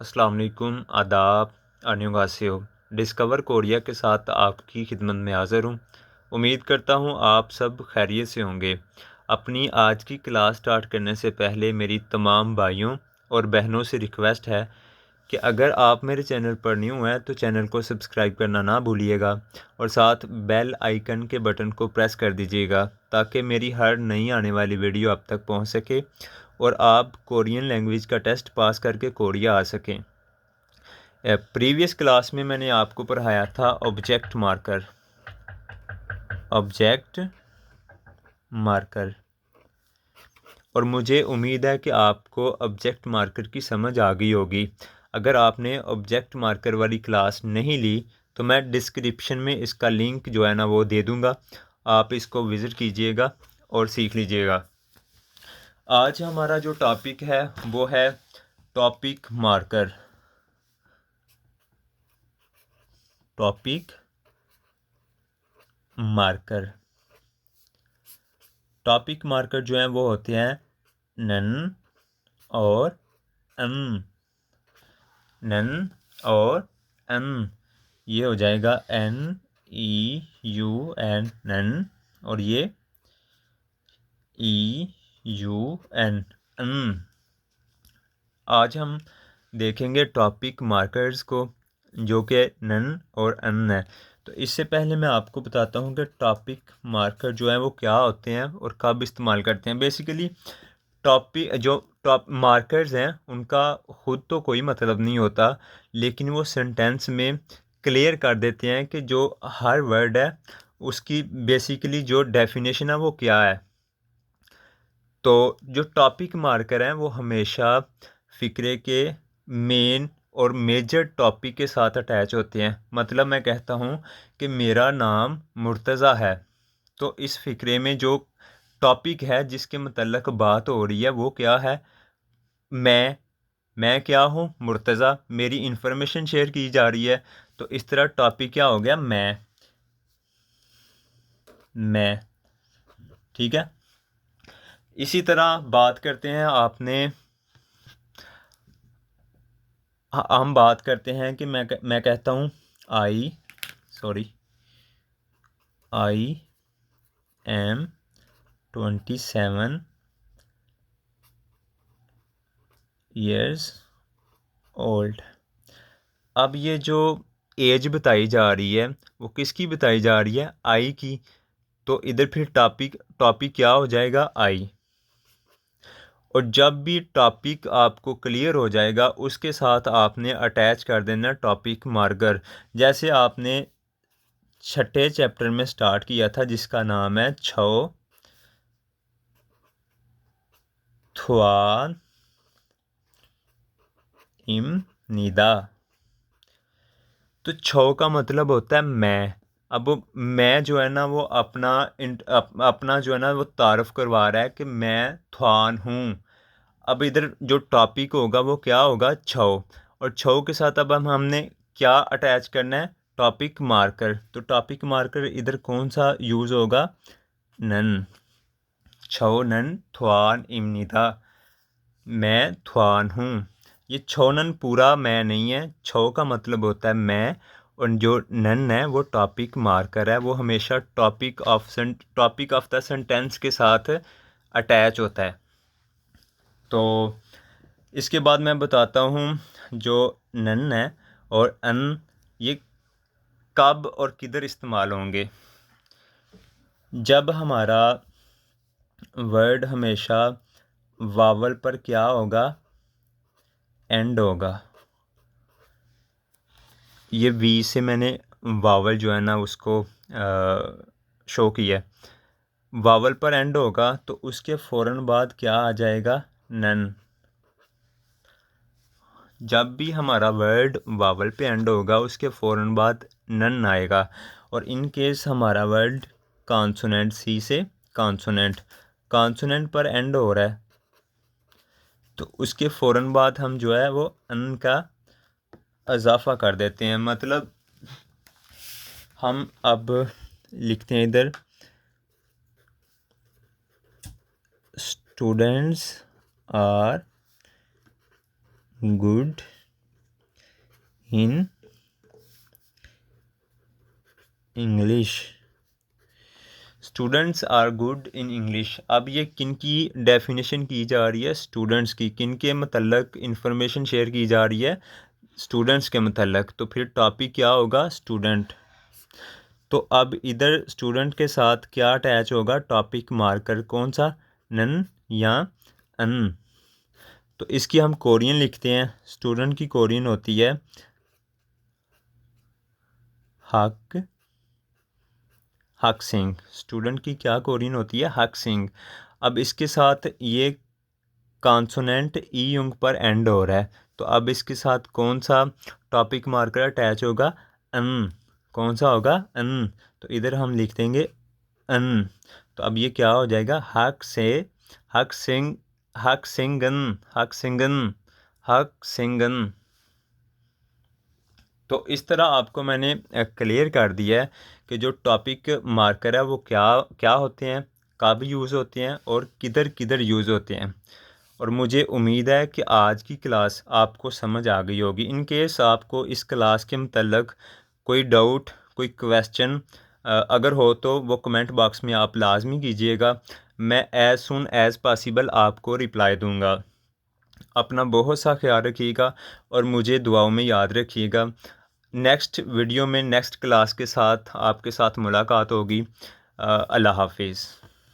अस्सलाम वालेकुम, आदाब, अन्योंगासेयो। डिस्कवर कोरिया के साथ आपकी खिदमत में हाज़िर हूँ। उम्मीद करता हूँ आप सब खैरियत से होंगे। अपनी आज की क्लास स्टार्ट करने से पहले मेरी तमाम भाइयों और बहनों से रिक्वेस्ट है कि अगर आप मेरे चैनल पर न्यू हैं तो चैनल को सब्सक्राइब करना ना भूलिएगा और साथ बेल आइकन के बटन को प्रेस कर दीजिएगा ताकि मेरी हर नई आने वाली वीडियो आप तक पहुंच सके और आप कोरियन लैंग्वेज का टेस्ट पास करके कोरिया आ सकें। प्रीवियस क्लास में मैंने आपको पढ़ाया था ऑब्जेक्ट मार्कर और मुझे उम्मीद है कि आपको ऑब्जेक्ट मार्कर की समझ आ गई होगी। अगर आपने ऑब्जेक्ट मार्कर वाली क्लास नहीं ली तो मैं डिस्क्रिप्शन में इसका लिंक जो है ना वो दे दूँगा, आप इसको विज़िट कीजिएगा और सीख लीजिएगा। आज हमारा जो टॉपिक है वो है टॉपिक मार्कर। टॉपिक मार्कर जो हैं वो होते हैं नन और अन। ये हो जाएगा NEUN नन और ये EUN अन। आज हम देखेंगे टॉपिक मार्कर्स को जो कि नन और अन है। तो इससे पहले मैं आपको बताता हूँ कि टॉपिक मार्कर जो है वो क्या होते हैं और कब इस्तेमाल करते हैं। बेसिकली टॉप मार्कर्स हैं उनका ख़ुद तो कोई मतलब नहीं होता, लेकिन वो सेंटेंस में क्लियर कर देते हैं कि जो हर वर्ड है उसकी बेसिकली जो डेफिनेशन है वो क्या है। तो जो टॉपिक मार्कर हैं वो हमेशा फ़िक्रे के मेन और मेजर टॉपिक के साथ अटैच होते हैं। मतलब मैं कहता हूँ कि मेरा नाम मुर्तज़ा है, तो इस फ़िक्रे में जो टॉपिक है जिसके मतलब बात हो रही है वो क्या है, मैं क्या हूँ, मुर्तज़ा, मेरी इन्फॉर्मेशन शेयर की जा रही है। तो इस तरह टॉपिक क्या हो गया, मैं। ठीक है, इसी तरह बात करते हैं हम बात करते हैं कि मैं कहता हूँ आई एम 27 years old। अब ये जो एज बताई जा रही है वो किसकी बताई जा रही है, आई की। तो इधर फिर टॉपिक क्या हो जाएगा, आई। और जब भी टॉपिक आपको क्लियर हो जाएगा उसके साथ आपने अटैच कर देना टॉपिक मार्कर। जैसे आपने छठे चैप्टर में स्टार्ट किया था जिसका नाम है छो थ्वान इम निदा। तो छो का मतलब होता है मैं। अब मैं जो है ना वो अपना जो है ना वो तारफ़ करवा रहा है कि मैं थ्वान हूँ। अब इधर जो टॉपिक होगा वो क्या होगा, छो। और छो के साथ अब हमने क्या अटैच करना है, टॉपिक मार्कर। तो टॉपिक मार्कर इधर कौन सा यूज़ होगा, नन। छो नन थ्वान इमनिदा, मैं थ्वान हूँ। ये छोनन पूरा मैं नहीं है, छो का मतलब होता है मैं और जो नन है वो टॉपिक मार्कर है। वो हमेशा टॉपिक ऑफ द सेंटेंस के साथ अटैच होता है। तो इसके बाद मैं बताता हूँ जो नन है और अन ये कब और किधर इस्तेमाल होंगे। जब हमारा वर्ड हमेशा वावल पर क्या होगा, एंड होगा। ये वी से मैंने वावल जो है ना उसको शो किया। वावल पर एंड होगा तो उसके फ़ौरन बाद क्या आ जाएगा, नन। जब भी हमारा वर्ड वावल पे एंड होगा उसके फ़ौरन बाद नन आएगा। और इन केस हमारा वर्ड कॉन्सोनेंट, सी से कॉन्सोनेंट पर एंड हो रहा है तो उसके फ़ौरन बाद हम जो है वो अन का इजाफ़ा कर देते हैं। मतलब हम अब लिखते हैं इधर, students are good in English, students are good in English. अब ये किन की डेफिनेशन की जा रही है? स्टूडेंट्स की। किन के मतलब इंफॉर्मेशन शेयर की जा रही है? स्टूडेंट्स के मतलब। तो फिर टॉपिक क्या होगा? स्टूडेंट। तो अब इधर स्टूडेंट के साथ क्या अटैच होगा? Topic marker. कौन सा? नन या अन। तो इसकी हम कोरियन लिखते हैं। स्टूडेंट की कोरियन होती है हक हक सिंह। स्टूडेंट की क्या कोरियन होती है? हक सिंह। अब इसके साथ ये कॉन्सोनेंट ई युंग पर एंड हो रहा है, तो अब इसके साथ कौन सा टॉपिक मार्कर अटैच होगा? अन। कौन सा होगा? अन। तो इधर हम लिख देंगे अन। तो अब ये क्या हो जाएगा? हक से हक सिंग हक सिंगन हक सिंगन हक सिंगन। तो इस तरह आपको मैंने क्लियर कर दिया है कि जो टॉपिक मार्कर है वो क्या क्या होते हैं, कब यूज़ होते हैं और किधर किधर यूज़ होते हैं। और मुझे उम्मीद है कि आज की क्लास आपको समझ आ गई होगी। इन केस आपको इस क्लास के मतलब कोई डाउट, कोई क्वेश्चन अगर हो तो वो कमेंट बॉक्स में आप लाजमी कीजिएगा। मैं एज़ सुन एज़ पॉसिबल आपको रिप्लाई दूंगा। अपना बहुत सा ख्याल रखिएगा और मुझे दुआओं में याद रखिएगा। नेक्स्ट वीडियो में नेक्स्ट क्लास के साथ आपके साथ मुलाकात होगी। अल्लाह हाफिज़।